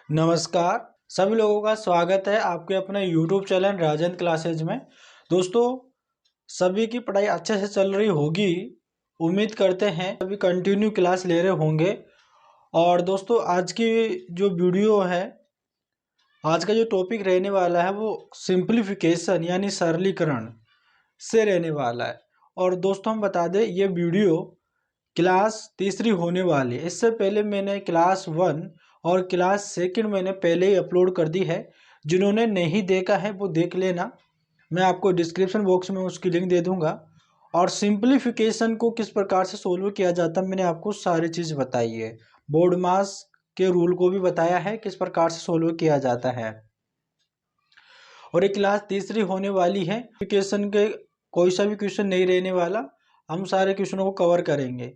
नमस्कार। सभी लोगों का स्वागत है आपके अपने YouTube चैनल राजन क्लासेज में। दोस्तों, सभी की पढ़ाई अच्छे से चल रही होगी, उम्मीद करते हैं सभी कंटिन्यू क्लास ले रहे होंगे। और दोस्तों, आज की जो वीडियो है, आज का जो टॉपिक रहने वाला है वो सिंप्लीफिकेशन यानी सरलीकरण से रहने वाला है। और दोस्तों, हम बता दें ये वीडियो क्लास तीसरी होने वाली है। इससे पहले मैंने क्लास 1 और क्लास सेकंड मैंने पहले ही अपलोड कर दी है। जिन्होंने नहीं देखा है वो देख लेना, मैं आपको डिस्क्रिप्शन बॉक्स में उसकी लिंक दे दूंगा। और सिंप्लीफिकेशन को किस प्रकार से सोल्व किया जाता है मैंने आपको सारी चीज़ बताई है। बोर्ड मास के रूल को भी बताया है किस प्रकार से सोल्व किया जाता है। और ये क्लास तीसरी होने वाली है। सिंप्लीफिकेशन के कोई सा भी क्वेश्चन नहीं रहने वाला, हम सारे क्वेश्चनों को कवर करेंगे।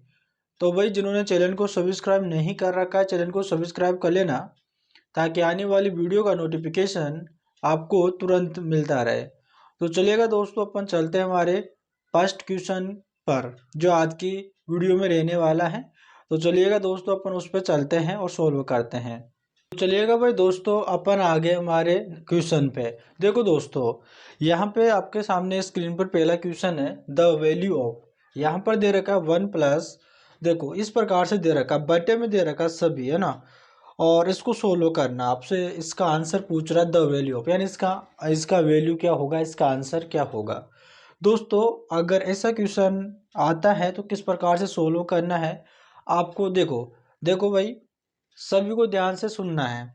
तो भाई, जिन्होंने चैनल को सब्सक्राइब नहीं कर रखा है, चैनल को सब्सक्राइब कर लेना ताकि आने वाली वीडियो का नोटिफिकेशन आपको तुरंत मिलता रहे। तो चलिएगा दोस्तों, अपन चलते हैं हमारे फर्स्ट क्वेश्चन पर जो आज की वीडियो में रहने वाला है। तो चलिएगा दोस्तों, अपन उस पर चलते हैं और सोल्व करते हैं। तो चलिएगा भाई दोस्तों, अपन आगे हमारे क्वेश्चन पे। देखो दोस्तों, यहाँ पे आपके सामने स्क्रीन पर पहला क्वेश्चन है, द वैल्यू ऑफ। यहाँ पर दे रखा है 1+, देखो इस प्रकार से दे रखा, बटे में दे रखा सभी, है ना। और इसको सोल्व करना, आपसे इसका आंसर पूछ रहा है द वैल्यू ऑफ, यानी इसका इसका वैल्यू क्या होगा, इसका आंसर क्या होगा। दोस्तों, अगर ऐसा क्वेश्चन आता है तो किस प्रकार से सोल्व करना है आपको। देखो देखो भाई, सभी को ध्यान से सुनना है।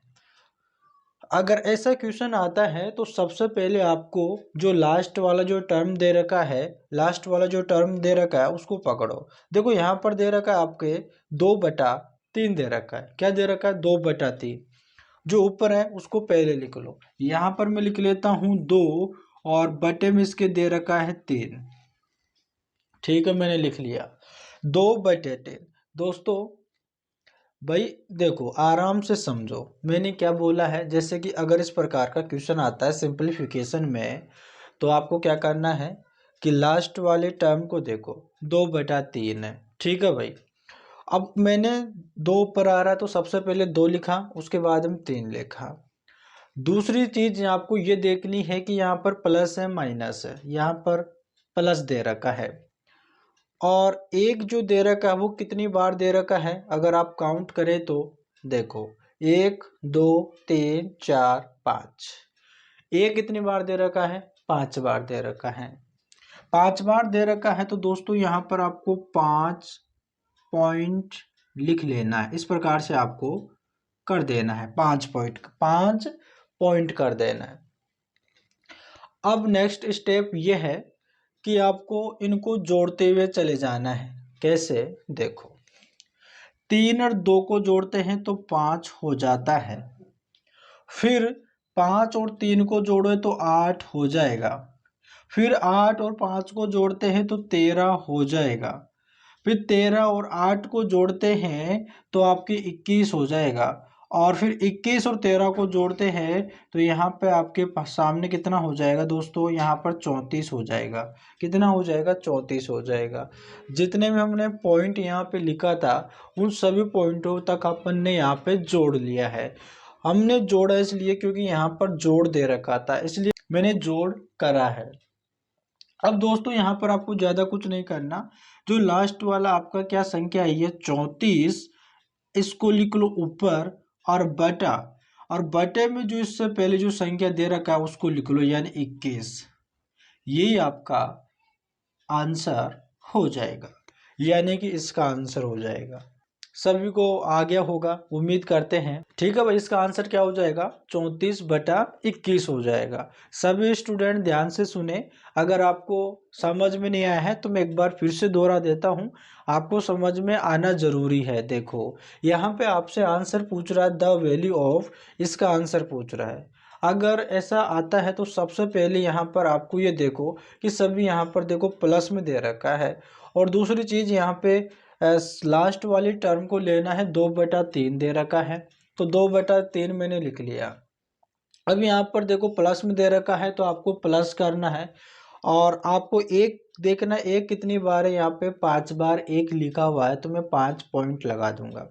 अगर ऐसा क्वेश्चन आता है तो सबसे पहले आपको जो लास्ट वाला जो टर्म दे रखा है, लास्ट वाला जो टर्म दे रखा है उसको पकड़ो। देखो यहाँ पर दे रखा है आपके 2/3 दे रखा है। क्या दे रखा है? 2/3। जो ऊपर है उसको पहले लिख लो। यहाँ पर मैं लिख लेता हूँ 2 और बटे में इसके दे रखा है 3। ठीक है, मैंने लिख लिया 2/3। दोस्तों भाई देखो, आराम से समझो मैंने क्या बोला है। जैसे कि अगर इस प्रकार का क्वेश्चन आता है सिंपलीफिकेशन में, तो आपको क्या करना है कि लास्ट वाले टर्म को देखो, 2/3 है। ठीक है भाई, अब मैंने 2 ऊपर आ रहा है तो सबसे पहले 2 लिखा, उसके बाद हम 3 लिखा। दूसरी चीज आपको ये देखनी है कि यहाँ पर प्लस है माइनस है। यहाँ पर प्लस दे रखा है और एक जो दे रखा है वो कितनी बार दे रखा है, अगर आप काउंट करें तो देखो 1 2 3 4 5। एक कितनी बार दे रखा है? 5 बार दे रखा है। 5 बार दे रखा है तो दोस्तों यहाँ पर आपको 5 पॉइंट लिख लेना है। इस प्रकार से आपको कर देना है, 5 पॉइंट कर देना है। अब नेक्स्ट स्टेप ये है कि आपको इनको जोड़ते हुए चले जाना है। कैसे? देखो, 3 और 2 को जोड़ते हैं तो 5 हो जाता है। फिर 5 और 3 को जोड़े तो 8 हो जाएगा। फिर 8 और 5 को जोड़ते हैं तो 13 हो जाएगा। फिर 13 और 8 को जोड़ते हैं तो आपके 21 हो जाएगा। और फिर 21 और 13 को जोड़ते हैं तो यहाँ पे आपके सामने कितना हो जाएगा दोस्तों? यहाँ पर 34 हो जाएगा। कितना हो जाएगा? 34 हो जाएगा। जितने भी हमने पॉइंट यहाँ पे लिखा था उन सभी पॉइंटों तक अपन ने यहाँ पे जोड़ लिया है। हमने जोड़ा इसलिए क्योंकि यहाँ पर जोड़ दे रखा था, इसलिए मैंने जोड़ करा है। अब दोस्तों, यहाँ पर आपको ज़्यादा कुछ नहीं करना। जो लास्ट वाला आपका क्या संख्या आई है 34, इसको लिख लो ऊपर और बटा, और बटे में जो इससे पहले जो संख्या दे रखा है उसको लिख लो, यानी 21। यही आपका आंसर हो जाएगा, यानी कि इसका आंसर हो जाएगा। सभी को आ गया होगा, उम्मीद करते हैं। ठीक है भाई, इसका आंसर क्या हो जाएगा? 34/21 हो जाएगा। सभी स्टूडेंट ध्यान से सुने। अगर आपको समझ में नहीं आया है तो मैं एक बार फिर से दोहरा देता हूँ, आपको समझ में आना जरूरी है। देखो, यहाँ पे आपसे आंसर पूछ रहा है द वैल्यू ऑफ, इसका आंसर पूछ रहा है। अगर ऐसा आता है तो सबसे पहले यहाँ पर आपको ये देखो कि सभी यहाँ पर देखो प्लस में दे रखा है। और दूसरी चीज़ यहाँ पे लास्ट वाली टर्म को लेना है, 2/3 दे रखा है तो 2/3 मैंने लिख लिया। अब यहाँ पर देखो प्लस में दे रखा है तो आपको प्लस करना है। और आपको एक देखना, एक कितनी बार है, यहाँ पे 5 बार एक लिखा हुआ है तो मैं 5 पॉइंट लगा दूंगा।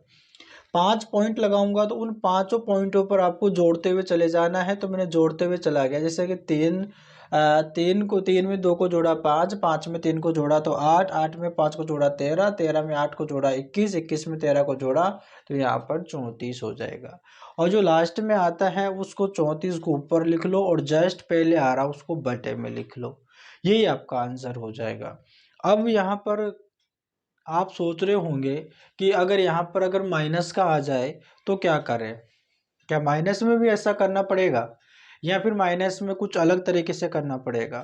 5 पॉइंट लगाऊंगा तो उन पांचों पॉइंटों पर आपको जोड़ते हुए चले जाना है। तो मैंने जोड़ते हुए चला गया, जैसे कि 3 में 2 को जोड़ा 5, 5 में 3 को जोड़ा तो 8, 8 में 5 को जोड़ा 13, 13 में 8 को जोड़ा 21, 21 में 13 को जोड़ा तो यहाँ पर 34 हो जाएगा। और जो लास्ट में आता है उसको 34 को ऊपर लिख लो और जस्ट पहले आ रहा उसको बटे में लिख लो, यही आपका आंसर हो जाएगा। अब यहाँ पर आप सोच रहे होंगे कि अगर यहाँ पर अगर माइनस का आ जाए तो क्या करें, क्या माइनस में भी ऐसा करना पड़ेगा या फिर माइनस में कुछ अलग तरीके से करना पड़ेगा?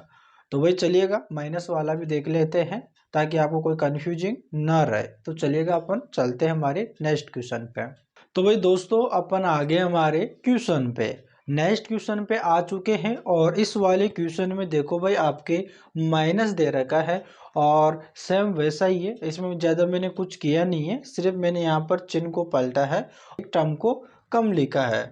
तो वही चलिएगा माइनस वाला भी देख लेते हैं ताकि आपको कोई कंफ्यूजिंग ना रहे। तो चलिएगा अपन चलते हैं हमारे नेक्स्ट क्वेश्चन पे। तो भाई दोस्तों अपन आगे हमारे क्वेश्चन पे, नेक्स्ट क्वेश्चन पे आ चुके हैं और इस वाले क्वेश्चन में देखो भाई आपके माइनस दे रखा है और सेम वैसा ही है, इसमें ज़्यादा मैंने कुछ किया नहीं है, सिर्फ मैंने यहाँ पर चिन्ह को पलटा है, एक टर्म को कम लिखा है।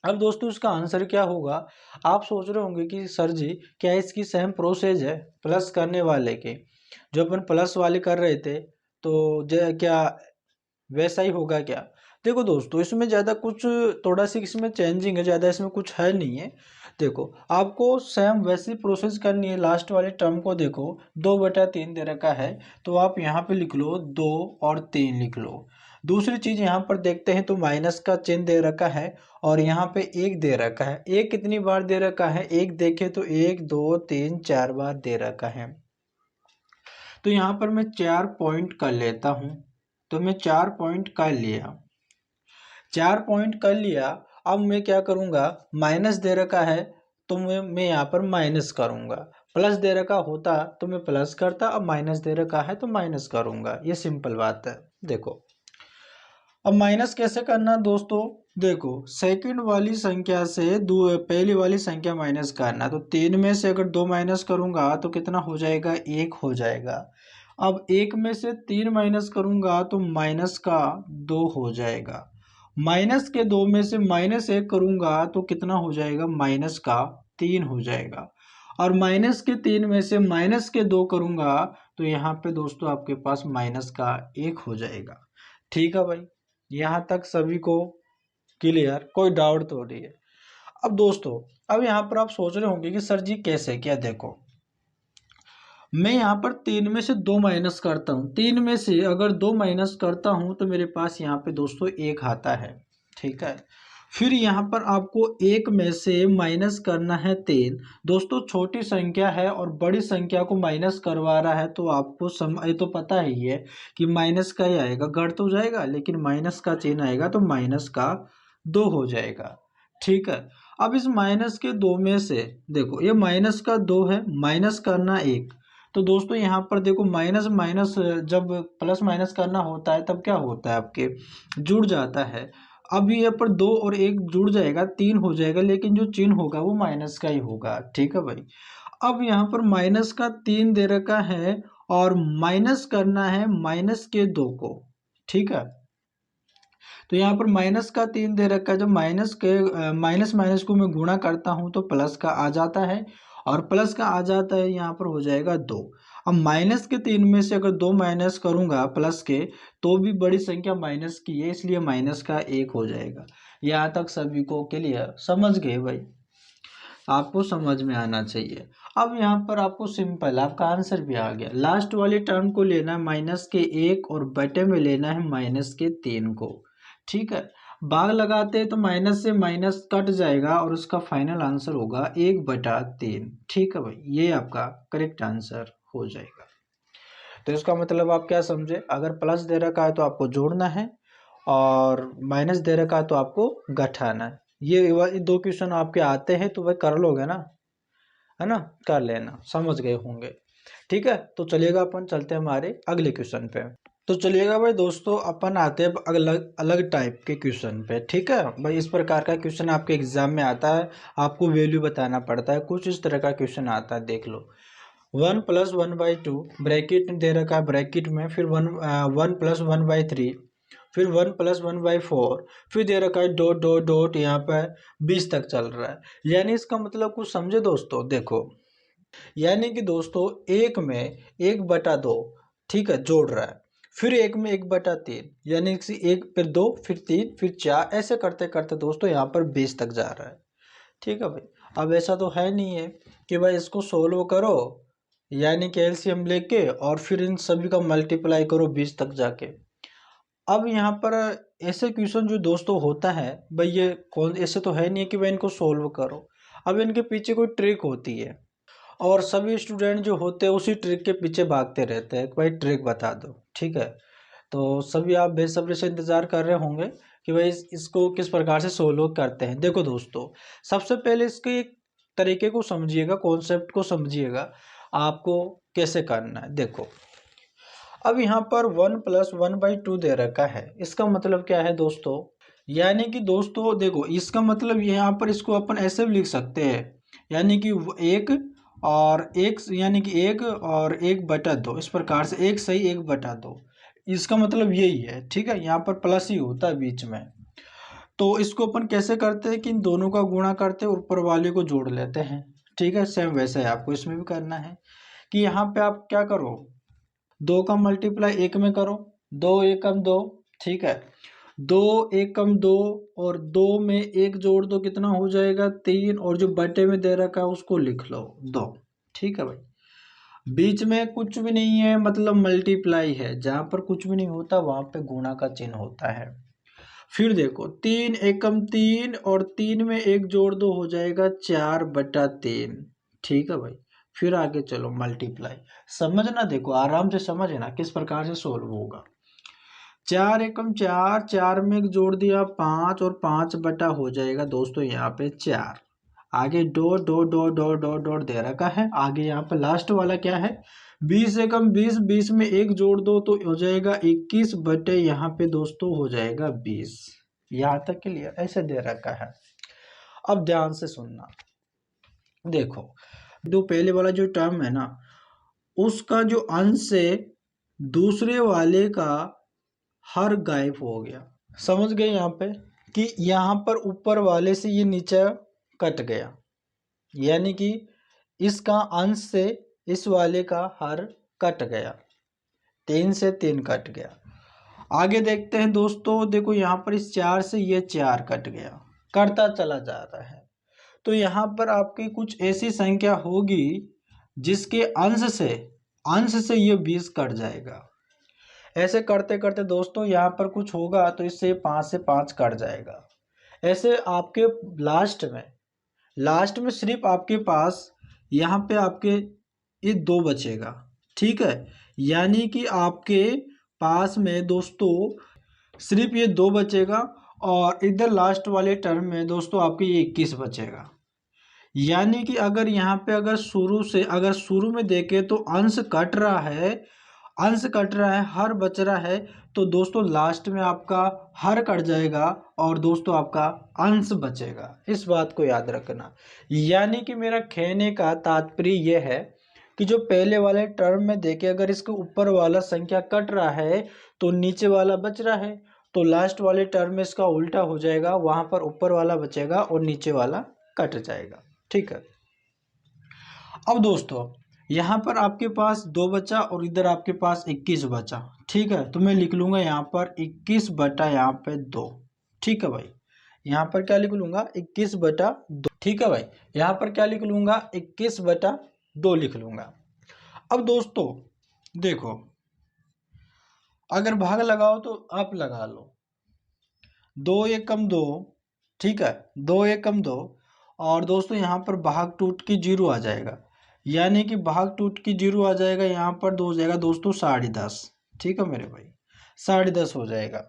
अब दोस्तों इसका आंसर क्या होगा? आप सोच रहे होंगे कि सर जी क्या इसकी सेम प्रोसेस है प्लस करने वाले की, जो अपन प्लस वाले कर रहे थे तो क्या वैसा ही होगा क्या? देखो दोस्तों इसमें ज़्यादा कुछ, थोड़ा सी इसमें चेंजिंग है, ज़्यादा इसमें कुछ है नहीं है। देखो आपको सेम वैसी प्रोसेस करनी है, लास्ट वाले टर्म को देखो 2/3 दे रखा है तो आप यहाँ पे लिख लो 2 और 3 लिख लो। दूसरी चीज़ यहाँ पर देखते हैं तो माइनस का चिन्ह दे रखा है और यहाँ पे 1 दे रखा है। 1 कितनी बार दे रखा है? 1 देखे तो 1 2 3 4 बार दे रखा है। तो यहाँ पर मैं 4 पॉइंट कर लेता हूँ। तो मैं 4 पॉइंट कर लिया, 4 पॉइंट कर लिया। अब मैं क्या करूँगा, माइनस दे रखा है तो मैं यहाँ पर माइनस करूँगा, प्लस दे रखा होता तो मैं प्लस करता, अब माइनस दे रखा है तो माइनस करूँगा, ये सिंपल बात है। देखो अब माइनस कैसे करना दोस्तों, देखो सेकंड वाली संख्या से पहली वाली संख्या माइनस करना, तो 3 में से अगर 2 माइनस करूंगा तो कितना हो जाएगा? 1 हो जाएगा। अब 1 में से 3 माइनस करूंगा तो माइनस का 2 हो जाएगा। माइनस के 2 में से -1 करूंगा तो कितना हो जाएगा? माइनस का 3 हो जाएगा। और माइनस के 3 में से माइनस के 2 करूंगा तो यहाँ पे दोस्तों आपके पास माइनस का 1 हो जाएगा। ठीक है भाई, यहाँ तक सभी को क्लियर, कोई डाउट तो नहीं है? अब दोस्तों अब यहाँ पर आप सोच रहे होंगे कि सर जी कैसे क्या, देखो मैं यहाँ पर 3 में से 2 माइनस करता हूँ, 3 में से अगर 2 माइनस करता हूँ तो मेरे पास यहाँ पे दोस्तों 1 आता है। ठीक है, फिर यहाँ पर आपको 1 में से माइनस करना है 3। दोस्तों छोटी संख्या है और बड़ी संख्या को माइनस करवा रहा है तो आपको ये तो पता ही है कि माइनस का ही आएगा, गढ़ तो जाएगा लेकिन माइनस का चिन्ह आएगा तो माइनस का 2 हो जाएगा। ठीक है, अब इस माइनस के 2 में से देखो ये माइनस का 2 है, माइनस करना 1, तो दोस्तों यहाँ पर देखो माइनस माइनस जब प्लस माइनस करना होता है तब क्या होता है आपके जुड़ जाता है। अब यहाँ पर 2 और 1 जुड़ जाएगा 3 हो जाएगा, लेकिन जो चिन्ह होगा वो माइनस का ही होगा। ठीक है भाई, अब यहाँ पर माइनस का 3 दे रखा है और माइनस करना है माइनस के 2 को। ठीक है, तो यहाँ पर माइनस का 3 दे रखा है, जब माइनस माइनस को मैं गुणा करता हूँ तो प्लस का आ जाता है और प्लस का आ जाता है यहाँ पर हो जाएगा 2। अब माइनस के 3 में से अगर 2 माइनस करूँगा प्लस के तो भी बड़ी संख्या माइनस की है, इसलिए माइनस का 1 हो जाएगा। यहाँ तक सभी को क्लियर, समझ गए भाई? आपको समझ में आना चाहिए। अब यहाँ पर आपको सिंपल आपका आंसर भी आ गया, लास्ट वाली टर्म को लेना है माइनस के 1 और बटे में लेना है माइनस के 3 को। ठीक है, भाग लगाते हैं तो माइनस से माइनस कट जाएगा और उसका फाइनल आंसर होगा 1/3। ठीक है भाई, ये आपका करेक्ट आंसर हो जाएगा। तो इसका मतलब आप क्या समझे, अगर प्लस दे रखा है तो आपको जोड़ना है और माइनस दे रखा है तो आपको घटाना है। ये 2 क्वेश्चन आपके आते हैं तो वह कर लोगे ना, है ना, कर लेना, समझ गए होंगे। ठीक है, तो चलिएगा अपन चलते हैं हमारे अगले क्वेश्चन पे। तो चलिएगा भाई दोस्तों अपन आते हैं अलग अलग टाइप के क्वेश्चन पे। ठीक है भाई, इस प्रकार का क्वेश्चन आपके एग्जाम में आता है, आपको वैल्यू बताना पड़ता है, कुछ इस तरह का क्वेश्चन आता है। देख लो 1 + 1/2 ब्रैकेट दे रखा है, ब्रैकेट में फिर 1 + 1/3, फिर 1 + 1/4, फिर दे रखा है डॉट डॉट डॉट, यहाँ पे 20 तक चल रहा है। यानी इसका मतलब कुछ समझे दोस्तों, देखो यानी कि दोस्तों 1 में 1/2 ठीक है जोड़ रहा है, फिर 1 में 1/3, यानी कि 1 फिर 2 फिर 3 फिर 4, ऐसे करते करते दोस्तों यहाँ पर 20 तक जा रहा है। ठीक है भाई। अब ऐसा तो है नहीं है कि भाई इसको सोल्व करो यानी कि एलसीएम लेके और फिर इन सभी का मल्टीप्लाई करो 20 तक जाके। अब यहाँ पर ऐसे क्वेश्चन जो दोस्तों होता है भाई, ये कौन ऐसे तो है नहीं है कि भाई इनको सोल्व करो। अब इनके पीछे कोई ट्रिक होती है और सभी स्टूडेंट जो होते हैं उसी ट्रिक के पीछे भागते रहते हैं कि भाई ट्रिक बता दो। ठीक है, तो सभी आप बेसब्री से इंतज़ार कर रहे होंगे कि भाई इसको किस प्रकार से सोल्व करते हैं। देखो दोस्तों, सबसे पहले इसके एक तरीके को समझिएगा, कॉन्सेप्ट को समझिएगा आपको कैसे करना है। देखो, अब यहाँ पर 1+1/2 दे रखा है, इसका मतलब क्या है दोस्तों, यानी कि दोस्तों देखो इसका मतलब यहाँ पर इसको अपन ऐसे भी लिख सकते हैं, यानी कि 1 और 1 यानी कि 1 और 1/2, इस प्रकार से 1 सही 1/2, इसका मतलब यही है। ठीक है, यहाँ पर प्लस ही होता है बीच में। तो इसको अपन कैसे करते हैं कि इन दोनों का गुणा करते हैं, ऊपर वाले को जोड़ लेते हैं। ठीक है, सेम वैसे ही आपको इसमें भी करना है कि यहाँ पे आप क्या करो, 2 का मल्टीप्लाई 1 में करो, 2 1 कम 2। ठीक है, 2 1 कम 2 और 2 में 1 जोड़ दो, कितना हो जाएगा 3, और जो बटे में दे रखा है उसको लिख लो 2। ठीक है भाई, बीच में कुछ भी नहीं है, मतलब मल्टीप्लाई है, जहाँ पर कुछ भी नहीं होता वहाँ पे गुणा का चिन्ह होता है। फिर देखो 3 1 कम 3 और 3 में 1 जोड़ दो, हो जाएगा 4/3। ठीक है भाई, फिर आगे चलो मल्टीप्लाई, समझना, देखो आराम से समझना किस प्रकार से सोल्व होगा। 4 एकम 4, 4 में एक जोड़ दिया 5 और 5 बटा हो जाएगा दोस्तों यहाँ पे 4। आगे dot dot dot dot dot dot दे रखा है, आगे यहाँ पे लास्ट वाला क्या है, 20 एकम 20, 20 में एक जोड़ दो तो हो जाएगा 21 बटे यहाँ पे दोस्तों हो जाएगा 20। यहाँ तक क्लियर, ऐसे दे रखा है। अब ध्यान से सुनना, देखो जो पहले वाला जो टर्म है ना, उसका जो अंश है दूसरे वाले का हर गायब हो गया। समझ गए यहाँ पे कि यहाँ पर ऊपर वाले से ये नीचे कट गया, यानी कि इसका अंश से इस वाले का हर कट गया, 3 से 3 कट गया। आगे देखते हैं दोस्तों, देखो यहाँ पर इस 4 से ये 4 कट गया, कटता चला जा रहा है। तो यहाँ पर आपकी कुछ ऐसी संख्या होगी जिसके अंश से ये 20 कट जाएगा। ऐसे करते करते दोस्तों यहाँ पर कुछ होगा तो इससे 5 से 5 कट जाएगा। ऐसे आपके लास्ट में सिर्फ आपके पास यहाँ पे आपके ये 2 बचेगा। ठीक है, यानी कि आपके पास में दोस्तों सिर्फ ये 2 बचेगा और इधर लास्ट वाले टर्म में दोस्तों आपके ये 21 बचेगा। यानी कि अगर यहाँ पे अगर शुरू में देखें तो अंश कट रहा है, हर बच रहा है, तो दोस्तों लास्ट में आपका हर कट जाएगा और दोस्तों आपका अंश बचेगा। इस बात को याद रखना। यानी कि मेरा कहने का तात्पर्य यह है कि जो पहले वाले टर्म में देखे अगर इसके ऊपर वाला संख्या कट रहा है तो नीचे वाला बच रहा है, तो लास्ट वाले टर्म में इसका उल्टा हो जाएगा, वहां पर ऊपर वाला बचेगा और नीचे वाला कट जाएगा। ठीक है, अब दोस्तों यहाँ पर आपके पास 2 बचा और इधर आपके पास 21 बचा। ठीक है, तो मैं लिख लूंगा यहाँ पर 21 बटा यहाँ पे 2। ठीक है भाई, यहाँ पर क्या लिख लूंगा 21/2। ठीक है भाई, यहाँ पर क्या लिख लूंगा 21/2 लिख लूंगा। अब दोस्तों देखो, अगर भाग लगाओ तो आप लगा लो, 2 1 कम 2। ठीक है, 2 1 कम 2 और दोस्तों यहाँ पर भाग टूट के 0 आ जाएगा, यानी कि भाग टूट के 0 आ जाएगा, यहाँ पर 2 हो जाएगा दोस्तों 10.5। ठीक है मेरे भाई, 10.5 हो जाएगा।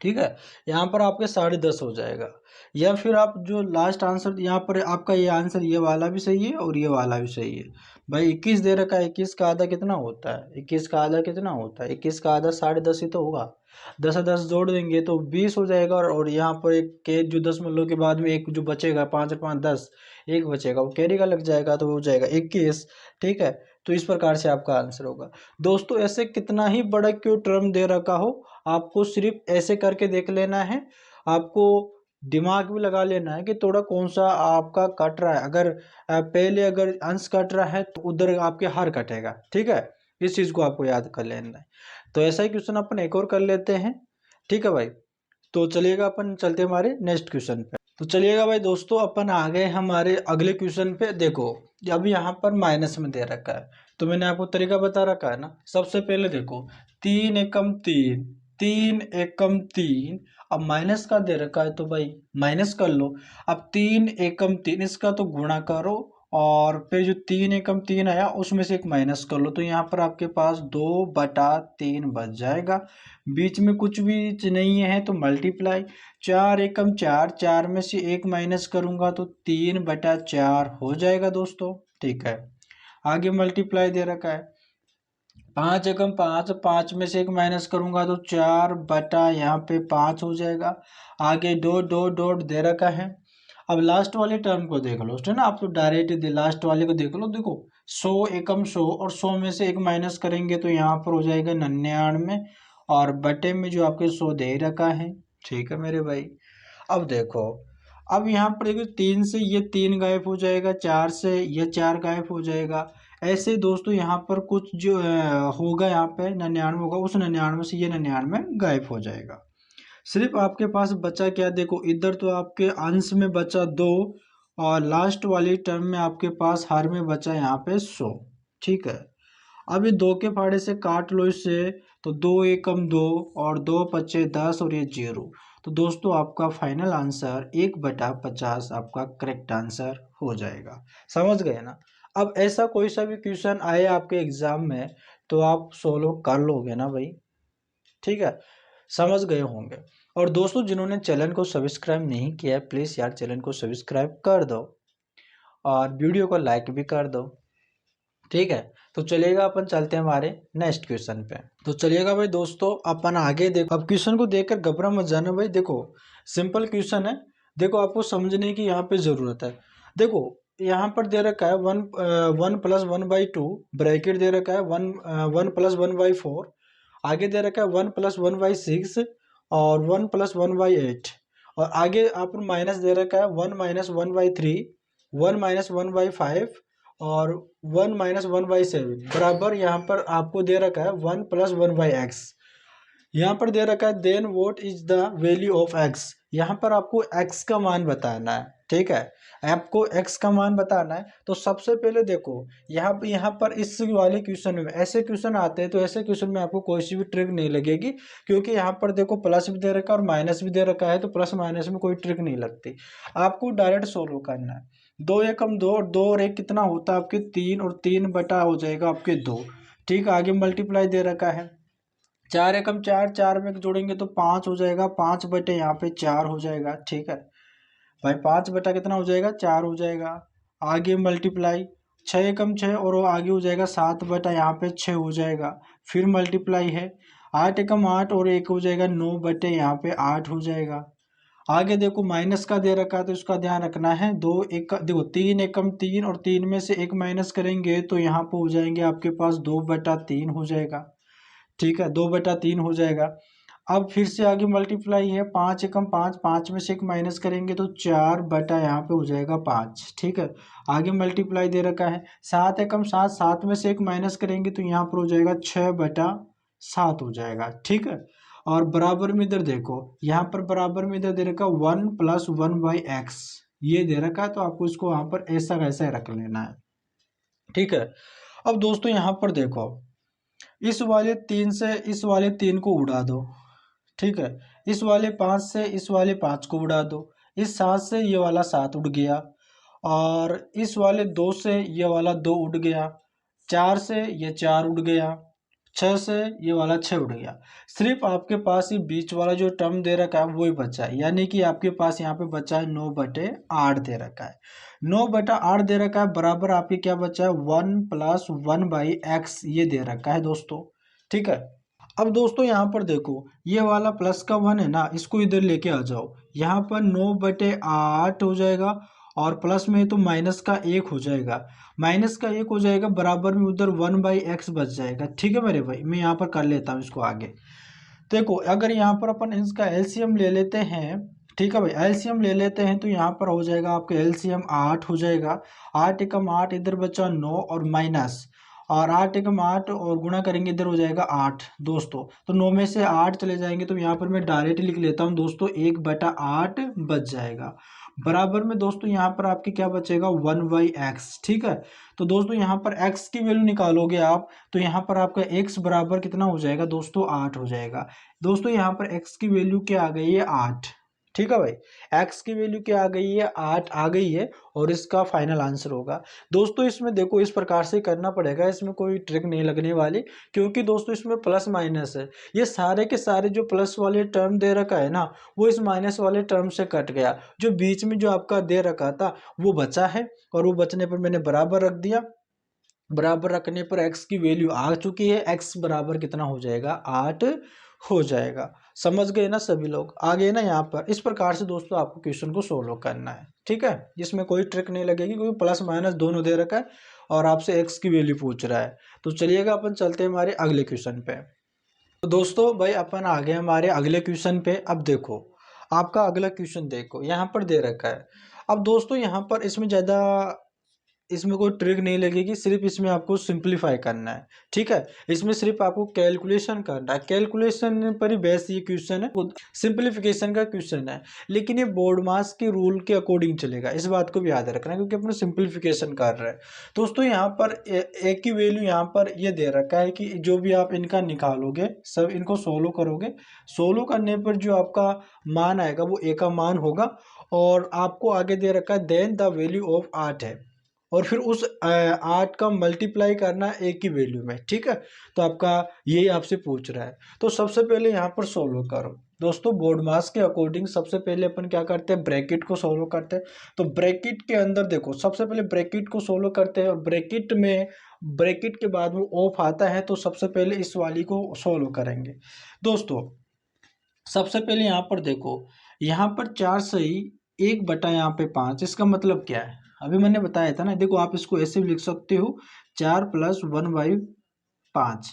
ठीक है, यहाँ पर आपके 10.5 हो जाएगा। या फिर आप जो लास्ट आंसर यहाँ पर आपका ये आंसर ये वाला भी सही है और ये वाला भी सही है भाई। 21 दे रखा है, 21 का आधा कितना होता है, 21 का आधा कितना होता है, 21 का आधा 10.5 ही तो होगा। 10 10 जोड़ देंगे तो 20 हो जाएगा और यहाँ पर एक के जो 10 के बाद में एक जो बचेगा 5 और 5 10, एक बचेगा वो कैरी का लग जाएगा तो हो जाएगा 21। ठीक है, तो इस प्रकार से आपका आंसर होगा। दोस्तों ऐसे कितना ही बड़ा क्यों टर्म दे रखा हो, आपको सिर्फ ऐसे करके देख लेना है, आपको दिमाग भी लगा लेना है कि थोड़ा कौन सा आपका कट रहा है। अगर पहले अगर अंश कट रहा है तो उधर आपके हर कटेगा। ठीक है, इस चीज़ को आपको याद कर लेना है। तो ऐसा ही क्वेश्चन अपन एक और कर लेते हैं। ठीक है भाई, तो चलिएगा अपन चलते हमारे नेक्स्ट क्वेश्चन पे। तो चलिएगा भाई दोस्तों, अपन आ गए हमारे अगले क्वेश्चन पे। देखो अब यहाँ पर माइनस में दे रखा है, तो मैंने आपको तरीका बता रखा है ना। सबसे पहले देखो 3 एकम 3, 3 एकम 3, अब माइनस का दे रखा है तो भाई माइनस कर लो। अब 3 एकम 3 इसका तो गुणा करो, और फिर जो 3 एकम 3 आया उसमें से एक माइनस कर लो, तो यहाँ पर आपके पास 2/3 बच जाएगा। बीच में कुछ भी नहीं है तो मल्टीप्लाई, 4 एकम 4, 4 में से एक माइनस करूंगा तो 3/4 हो जाएगा दोस्तों। ठीक है, आगे मल्टीप्लाई दे रखा है, 5 एकम 5, 5 में से एक माइनस करूंगा तो 4 यहाँ पे 5 हो जाएगा। आगे डॉट डॉट डॉट दे रखा है। अब लास्ट वाले टर्म को देख लो, है ना, आप तो डायरेक्ट लास्ट वाले को देख लो। देखो 100 एकम 100, और 100 में से एक माइनस करेंगे तो यहाँ पर हो जाएगा 99, और बटे में जो आपके 100 दे रखा है। ठीक है मेरे भाई, अब देखो, अब यहाँ पर देखो 3 से ये 3 गायब हो जाएगा, 4 से ये 4 गायब हो जाएगा। ऐसे दोस्तों यहाँ पर कुछ जो होगा, यहाँ पे 99 होगा, उस 99 से ये 99 गायब हो जाएगा। सिर्फ आपके पास बचा क्या, देखो इधर तो आपके अंश में बचा 2, और लास्ट वाली टर्म में आपके पास हर में बचा यहाँ पे 100। ठीक है, अब ये 2 के फाड़े से काट लो इससे, तो 2 एकम 2, और 2 पच्चे 10, और ये 0। तो दोस्तों आपका फाइनल आंसर 1/50 आपका करेक्ट आंसर हो जाएगा। समझ गए ना। अब ऐसा कोई सा भी क्वेश्चन आए आपके एग्जाम में तो आप सोल्व कर लोगे ना भाई। ठीक है, समझ गए होंगे। और दोस्तों जिन्होंने चैनल को सब्सक्राइब नहीं किया है, प्लीज़ यार चैनल को सब्सक्राइब कर दो, और वीडियो को लाइक भी कर दो। ठीक है, तो चलिएगा अपन चलते हैं हमारे नेक्स्ट क्वेश्चन पे। तो चलिएगा भाई दोस्तों, अपन आगे देखो। अब क्वेश्चन को देखकर घबरा मत जाना भाई, देखो सिंपल क्वेश्चन है। देखो आपको समझने की यहाँ पे जरूरत है। देखो यहाँ पर दे रखा है 1+1/2, ब्रैकेट दे रखा है 1+1/4, आगे दे रखा है 1+1/6, और 1+1/8, और आगे आप माइनस दे रखा है 1-1/3, 1-1/5, और 1-1/7 बराबर यहाँ पर आपको दे रखा है 1+1/x। यहाँ पर दे रखा है then what is the value of x। यहाँ पर आपको x का मान बताना है। ठीक है, आपको x का मान बताना है। तो सबसे पहले देखो यहाँ पर इस वाले क्वेश्चन में ऐसे क्वेश्चन आते हैं, तो ऐसे क्वेश्चन में आपको कोई सी भी ट्रिक नहीं लगेगी, क्योंकि यहाँ पर देखो प्लस भी दे रखा है और माइनस भी दे रखा है, तो प्लस माइनस में कोई ट्रिक नहीं लगती। आपको डायरेक्ट सोल्व करना है। 2 एकम 2, और 2 और 1 कितना होता है आपके 3, और 3 बटा हो जाएगा आपके 2। ठीक, आगे मल्टीप्लाई दे रखा है, 4 एकम 4, 4 में जोड़ेंगे तो 5 हो जाएगा, 5 बटे यहाँ पे 4 हो जाएगा। ठीक है भाई, 5 बटा कितना हो जाएगा, 4 हो जाएगा। आगे मल्टीप्लाई, 6 एकम 6, और वो आगे हो जाएगा 7 बटा यहाँ पे 6 हो जाएगा। फिर मल्टीप्लाई है, 8 एकम 8, और एक हो जाएगा 9 बटे यहाँ पे 8 हो जाएगा। आगे देखो माइनस का दे रखा है, तो इसका ध्यान रखना है। 2 एक देखो 3 एकम 3, और 3 में से एक माइनस करेंगे तो यहाँ पे हो जाएंगे आपके पास 2/3 हो जाएगा। ठीक है, 2/3 हो जाएगा। अब फिर से आगे मल्टीप्लाई है, 5 एकम 5, 5 में से एक माइनस करेंगे तो 4 बटा यहाँ पे हो जाएगा 5। ठीक है, आगे मल्टीप्लाई दे रखा है, 7 एकम 7, 7 में से एक माइनस करेंगे तो यहाँ पर हो जाएगा 6/7 हो जाएगा। ठीक है, और बराबर में इधर देखो, यहाँ पर बराबर में इधर दे रखा 1+1/x, ये दे रखा है, तो आपको इसको वहां पर ऐसा वैसा रख लेना है। ठीक है, अब दोस्तों यहाँ पर देखो, इस वाले 3 से इस वाले 3 को उड़ा दो। ठीक है, इस वाले 5 से इस वाले 5 को उड़ा दो, इस 7 से ये वाला 7 उड़ गया, और इस वाले 2 से ये वाला 2 उड़ गया, 4 से ये 4 उड़ गया, 6 से ये वाला 6 उड़ गया। सिर्फ आपके पास ये बीच वाला जो टर्म दे रखा है वही बचा है, यानी कि आपके पास यहाँ पे बचा है 9/8 दे रखा है। 9/8 दे रखा है, बराबर आपके क्या बचा है 1+1/x, ये दे रखा है दोस्तों। ठीक है, अब दोस्तों यहाँ पर देखो, ये वाला प्लस का 1 है ना, इसको इधर लेके आ जाओ। यहाँ पर 9/8 हो जाएगा, और प्लस में तो माइनस का 1 हो जाएगा, माइनस का 1 हो जाएगा, बराबर में उधर 1/x बच जाएगा। ठीक है मेरे भाई, मैं यहाँ पर कर लेता हूँ इसको आगे। देखो अगर यहाँ पर अपन इसका एलसीएम ले लेते हैं, ठीक है भाई, एलसीएम ले लेते हैं, तो यहाँ पर हो जाएगा आपका एलसीएम 8 हो जाएगा। 8 एकम 8, इधर बचा 9, और माइनस, और 8 एकम 8 और गुणा करेंगे इधर हो जाएगा 8 दोस्तों। तो 9 में से 8 चले जाएंगे तो यहाँ पर मैं डायरेक्ट लिख लेता हूँ दोस्तों 1/8 बच जाएगा। बराबर में दोस्तों यहाँ पर आपके क्या बचेगा 1/x। ठीक है, तो दोस्तों यहाँ पर x की वैल्यू निकालोगे आप तो यहाँ पर आपका x बराबर कितना हो जाएगा दोस्तों 8 हो जाएगा। दोस्तों यहाँ पर x की वैल्यू क्या आ गई है 8। ठीक है भाई, x की वैल्यू क्या आ गई है 8 आ गई है और इसका फाइनल आंसर होगा। दोस्तों इसमें देखो इस प्रकार से करना पड़ेगा, इसमें कोई ट्रिक नहीं लगने वाली, क्योंकि दोस्तों इसमें प्लस माइनस है। ये सारे के सारे जो प्लस वाले टर्म दे रखा है ना वो इस माइनस वाले टर्म से कट गया, जो बीच में जो आपका दे रखा था वो बचा है और वो बचने पर मैंने बराबर रख दिया। बराबर रखने पर x की वैल्यू आ चुकी है, x बराबर कितना हो जाएगा 8 हो जाएगा। समझ गए ना सभी लोग, आ गए ना यहाँ पर। इस प्रकार से दोस्तों आपको क्वेश्चन को सोल्व करना है। ठीक है, इसमें कोई ट्रिक नहीं लगेगी क्योंकि प्लस माइनस दोनों दे रखा है और आपसे x की वैल्यू पूछ रहा है। तो चलिएगा अपन चलते हैं हमारे अगले क्वेश्चन पे। तो दोस्तों भाई अपन आ गए हमारे अगले क्वेश्चन पे। अब देखो आपका अगला क्वेश्चन देखो यहाँ पर दे रखा है। अब दोस्तों यहाँ पर इसमें कोई ट्रिक नहीं लगेगी, सिर्फ इसमें आपको सिंप्लीफाई करना है। ठीक है, इसमें सिर्फ आपको कैलकुलेशन करना है, कैलकुलेशन पर ही बेस ये क्वेश्चन है, सिंप्लीफिकेशन का क्वेश्चन है, लेकिन ये बोर्ड मास के रूल के अकॉर्डिंग चलेगा। इस बात को भी याद रखना क्योंकि अपने सिंप्लीफिकेशन कर रहे हैं। दोस्तों यहाँ पर ए की वैल्यू यहाँ पर ये दे रखा है कि जो भी आप इनका निकालोगे सब इनको सोल्व करोगे, सोल्व करने पर जो आपका मान आएगा वो ए का मान होगा और आपको आगे दे रखा है देन द वैल्यू ऑफ 8 है और फिर उस 8 का मल्टीप्लाई करना ए की वैल्यू में। ठीक है, तो आपका यही आपसे पूछ रहा है। तो सबसे पहले यहाँ पर सोल्व करो दोस्तों, बोर्ड मास के अकॉर्डिंग सबसे पहले अपन क्या करते हैं ब्रैकेट को सोल्व करते हैं। तो ब्रैकेट के अंदर देखो सबसे पहले ब्रैकेट को सोल्व करते हैं और ब्रैकेट के बाद में ऑफ आता है तो सबसे पहले इस वाली को सोल्व करेंगे। दोस्तों सबसे पहले यहाँ पर देखो, यहाँ पर 4 सही 1/, यहाँ पे 5, इसका मतलब क्या है अभी मैंने बताया था ना। देखो आप इसको ऐसे भी लिख सकते हो 4 + 1/5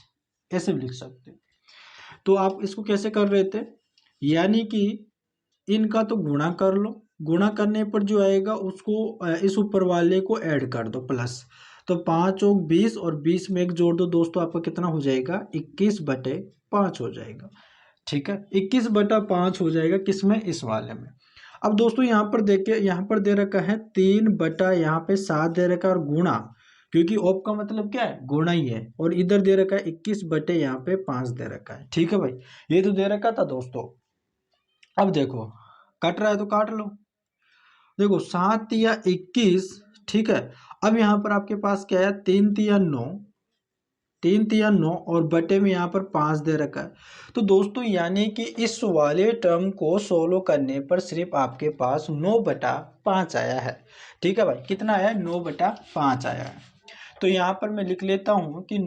ऐसे भी लिख सकते हो। तो आप इसको कैसे कर रहे थे, यानी कि इनका तो गुणा कर लो, गुणा करने पर जो आएगा उसको इस ऊपर वाले को ऐड कर दो प्लस। तो 5 और 20 और 20 में एक जोड़ दो दोस्तों, आपका कितना हो जाएगा 21/5 हो जाएगा। ठीक है, 21/5 हो जाएगा किसमें इस वाले में। अब दोस्तों यहाँ पर देखिए, यहाँ पर दे रखा है 3/, यहाँ पे 7 दे रखा है और गुणा, क्योंकि ऑप का मतलब क्या है गुणा ही है, और इधर दे रखा है 21/, यहाँ पे 5 दे रखा है। ठीक है भाई, ये तो दे रखा था दोस्तों। अब देखो कट रहा है तो काट लो, देखो 7 या 21। ठीक है, अब यहाँ पर आपके पास क्या है 3 या 9, 3 या 9 और बटे में यहाँ पर 5 दे रखा है। तो दोस्तों यानी कि इस वाले टर्म को सोल्व करने पर सिर्फ आपके पास 9/5 आया है। ठीक है भाई, कितना आया 9/5 आया है। तो यहाँ पर मैं लिख लेता हूँ कि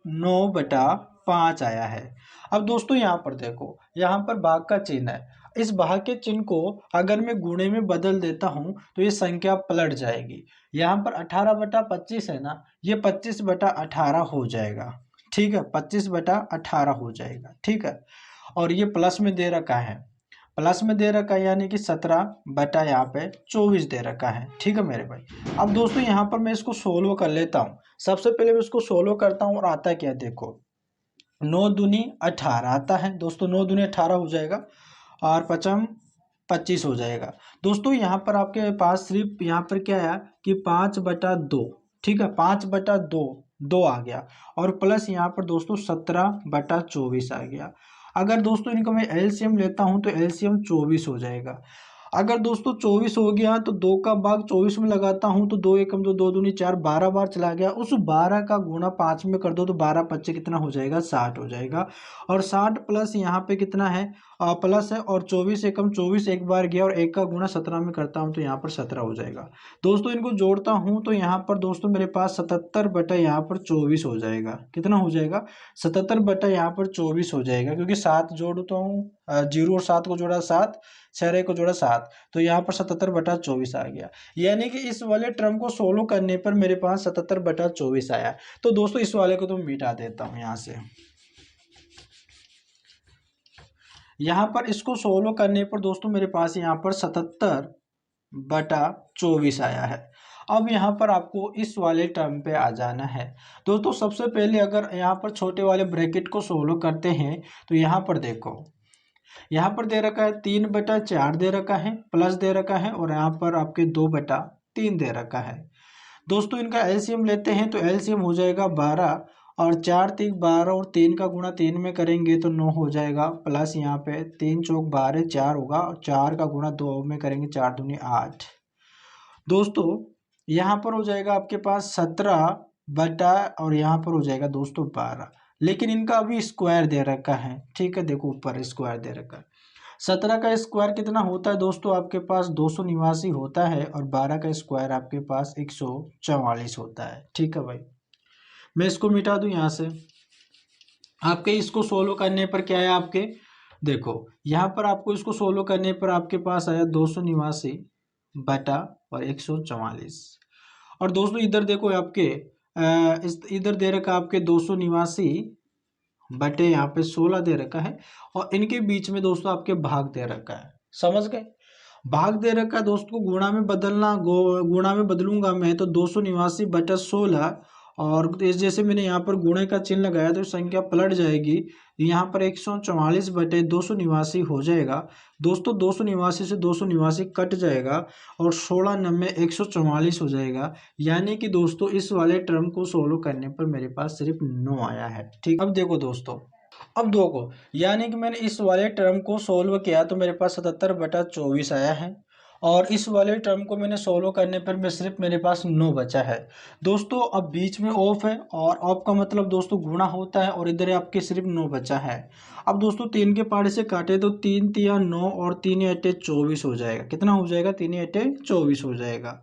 9/5 आया है। अब दोस्तों यहाँ पर देखो, यहाँ पर भाग का चिन्ह है, इस भाग के चिन्ह को अगर मैं गुणे में बदल देता हूँ तो ये संख्या पलट जाएगी। यहाँ पर 18/25 है ना, ये 25/18 हो जाएगा। ठीक है, 25/18 हो जाएगा। ठीक है, और ये प्लस में दे रखा है, प्लस में दे रखा है यानी कि 17 यहाँ पे 24 दे रखा है। ठीक है मेरे भाई, अब दोस्तों यहाँ पर मैं इसको सोल्व कर लेता हूँ। सबसे पहले मैं इसको सोल्व करता हूँ और आता क्या देखो 9 दूनी 18 आता है दोस्तों, 9 दूनी 18 हो जाएगा और 5 25 हो जाएगा। दोस्तों यहाँ पर आपके पास सिर्फ यहाँ पर क्या है कि 5/2। ठीक है, 5/2 2 आ गया और प्लस यहाँ पर दोस्तों 17/24 आ गया। अगर दोस्तों इनका मैं एलसीएम लेता हूँ तो एलसीएम 24 हो जाएगा। अगर दोस्तों 24 हो गया तो 2 का भाग 24 में लगाता हूँ तो 2 एकम 2 2 दूनी 4 12 बार चला गया, उस 12 का गुणा 5 में कर दो तो 12×5 कितना हो जाएगा 60 हो जाएगा। और 60 प्लस यहाँ पे कितना है प्लस है और 24 एकम 24 एक बार गया और 1 का गुणा 17 में करता हूँ तो यहाँ पर 17 हो जाएगा। दोस्तों इनको जोड़ता हूँ तो यहाँ पर दोस्तों मेरे पास 77 यहाँ पर 24 हो जाएगा। कितना हो जाएगा 77 यहाँ पर 24 हो जाएगा, क्योंकि 7 जोड़ता हूँ 0 और 7 को जोड़ा 7, 6 को जोड़ा 7, तो यहाँ पर 77/24 आ गया। यानी कि इस वाले टर्म को सोल्व करने पर मेरे पास 77/24 आया। तो दोस्तों इस वाले को तो मिटा देता हूँ यहाँ से। यहाँ पर इसको सोल्व करने पर दोस्तों मेरे पास यहाँ पर 77/24 आया है। अब यहाँ पर आपको इस वाले टर्म पे आ जाना है। दोस्तों सबसे पहले अगर यहाँ पर छोटे वाले ब्रैकेट को सोल्व करते हैं तो यहाँ पर देखो, यहाँ पर दे रखा है 3/4 दे रखा है, प्लस दे रखा है, और यहाँ पर आपके 2/3 दे रखा है। दोस्तों इनका एलसीएम लेते हैं तो एलसीएम हो जाएगा 12, और 4 3 12 और 3 का गुणा 3 में करेंगे तो 9 हो जाएगा, प्लस यहाँ पे 3 चौक 12 4 होगा, और 4 का गुणा 2 में करेंगे 4 दूनी 8। दोस्तों यहाँ पर हो जाएगा आपके पास 17 बटा, और यहाँ पर हो जाएगा दोस्तों 12, लेकिन इनका अभी स्क्वायर दे रखा है। ठीक है, देखो ऊपर स्क्वायर दे रखा है। 17 का स्क्वायर कितना होता है दोस्तों, आपके पास 289 होता है, और 12 का स्क्वायर आपके पास 144 होता है। ठीक है भाई, मैं इसको मिटा दूं यहाँ से। आपके इसको सोल्व करने पर क्या है, आपके देखो यहाँ पर आपको इसको सोल्व करने पर आपके पास आया 289 बटा और 144। और दोस्तों इधर देखो आपके इधर दे रखा आपके 289 बटे यहाँ पे 16 दे रखा है, और इनके बीच में दोस्तों आपके भाग दे रखा है। समझ गए, भाग दे रखा है दोस्तों, गुणा में बदलना, गुणा में बदलूंगा मैं तो 289 बटा 16, और जैसे मैंने यहाँ पर गुणे का चिन्ह लगाया तो संख्या पलट जाएगी, यहाँ पर 144 बटे 289 हो जाएगा। दोस्तों 289 से 289 कट जाएगा, और 16 9 144 हो जाएगा। यानी कि दोस्तों इस वाले टर्म को सोल्व करने पर मेरे पास सिर्फ 9 आया है। ठीक, अब देखो दोस्तों, अब देखो यानी कि मैंने इस वाले टर्म को सोल्व किया तो मेरे पास 77/24 आया है, और इस वाले टर्म को मैंने सोल्व करने पर मेरे पास 9 बचा है। दोस्तों अब बीच में ऑफ है, और ऑफ का मतलब दोस्तों गुणा होता है, और इधर आपके सिर्फ 9 बचा है। अब दोस्तों 3 के पहाड़े से काटे तो 3 तिया 9, और 3 8 24 हो जाएगा। कितना हो जाएगा, 3 8 24 हो जाएगा।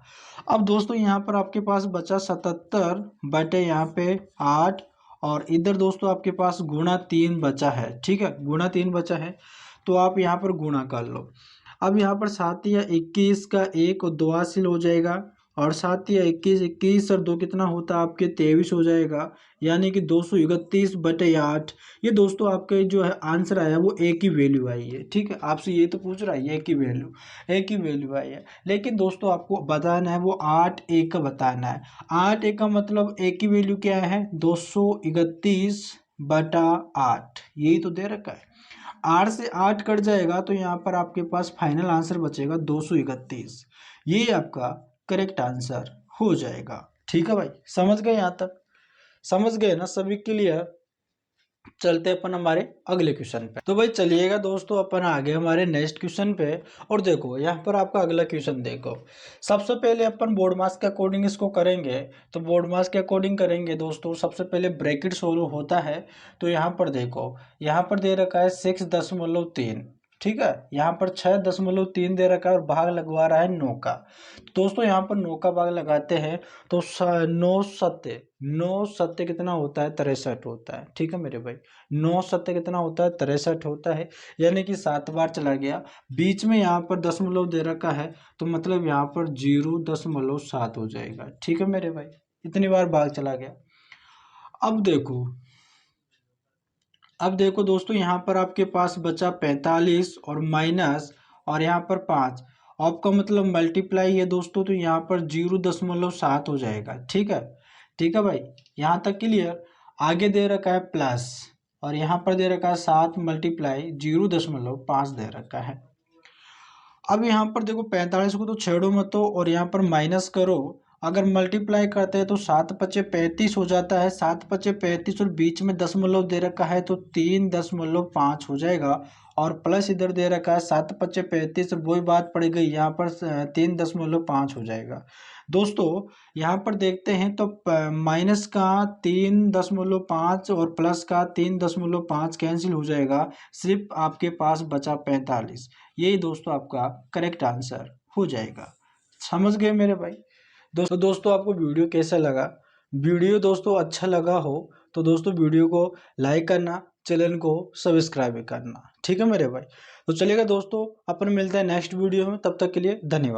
अब दोस्तों यहाँ पर आपके पास बचा 77 बटे यहाँ पे 8, और इधर दोस्तों आपके पास गुणा 3 बचा है। ठीक है, गुणा 3 बचा है, तो आप यहाँ पर गुणा कर लो। अब यहाँ पर 7 या 21 का 1 और 2 हासिल हो जाएगा, और 7 या 21, 21 और 2 कितना होता है आपके 23 हो जाएगा। यानी कि 231 बटे 8। ये दोस्तों आपके जो है आंसर आया वो एक ही वैल्यू आई है। ठीक है, आपसे ये तो पूछ रहा है, एक ही वैल्यू आई है, लेकिन दोस्तों आपको बताना है वो 8 1 का बताना है। 8 1 का मतलब एक ही वैल्यू क्या है, 231 बटा 8, यही तो दे रखा है। 8 से 8 कट जाएगा तो यहाँ पर आपके पास फाइनल आंसर बचेगा 231। ये आपका करेक्ट आंसर हो जाएगा। ठीक है भाई, समझ गए, यहाँ तक समझ गए ना, सभी क्लियर। चलते अपन हमारे अगले क्वेश्चन पे। तो भाई चलिएगा दोस्तों, अपन आगे हमारे नेक्स्ट क्वेश्चन पे। और देखो यहाँ पर आपका अगला क्वेश्चन देखो, सबसे पहले अपन बोर्ड मास के अकॉर्डिंग इसको करेंगे। तो बोर्ड मास के अकॉर्डिंग करेंगे दोस्तों, सबसे पहले ब्रैकेट सोल्व होता है। तो यहाँ पर देखो, यहाँ पर दे रखा है 6.3। ठीक है, यहाँ पर 6.3 दे रखा है, और भाग लगवा रहा है 9 का। तो दोस्तों यहाँ पर 9 का भाग लगाते हैं तो 9 सत्ते कितना होता है, 63 होता है। ठीक है मेरे भाई, 9 सत्ते कितना होता है, 63 होता है। यानी कि 7 बार चला गया। बीच में यहाँ पर दशमलव दे रखा है, तो मतलब यहाँ पर 0.7 हो जाएगा। ठीक है मेरे भाई, इतनी बार भाग चला गया। अब देखो दोस्तों, यहाँ पर आपके पास बचा 45 और माइनस, और यहाँ पर 5। आपका मतलब मल्टीप्लाई है दोस्तों, तो यहाँ पर 0.7 हो जाएगा। ठीक है भाई, यहाँ तक क्लियर। आगे दे रखा है प्लस, और यहाँ पर दे रखा है 7 मल्टीप्लाई 0.5 दे रखा है। अब यहाँ पर देखो 45 को तो छेड़ो मत, और यहाँ पर माइनस करो। अगर मल्टीप्लाई करते हैं तो 7 पचे 35 हो जाता है। 7 पचे 35, और बीच में दशमलव दे रखा है तो 3.5 हो जाएगा। और प्लस इधर दे रखा है 7 पचे 35, वही बात पड़ गई, यहाँ पर 3.5 हो जाएगा। दोस्तों यहाँ पर देखते हैं तो माइनस का 3.5 और प्लस का 3.5 कैंसिल हो जाएगा, सिर्फ आपके पास बचा 45। यही दोस्तों आपका करेक्ट आंसर हो जाएगा। समझ गए मेरे भाई। दोस्तों आपको वीडियो कैसा लगा, वीडियो दोस्तों अच्छा लगा हो तो दोस्तों वीडियो को लाइक करना, चैनल को सब्सक्राइब करना। ठीक है मेरे भाई, तो चलिएगा दोस्तों, अपन मिलते हैं नेक्स्ट वीडियो में, तब तक के लिए धन्यवाद।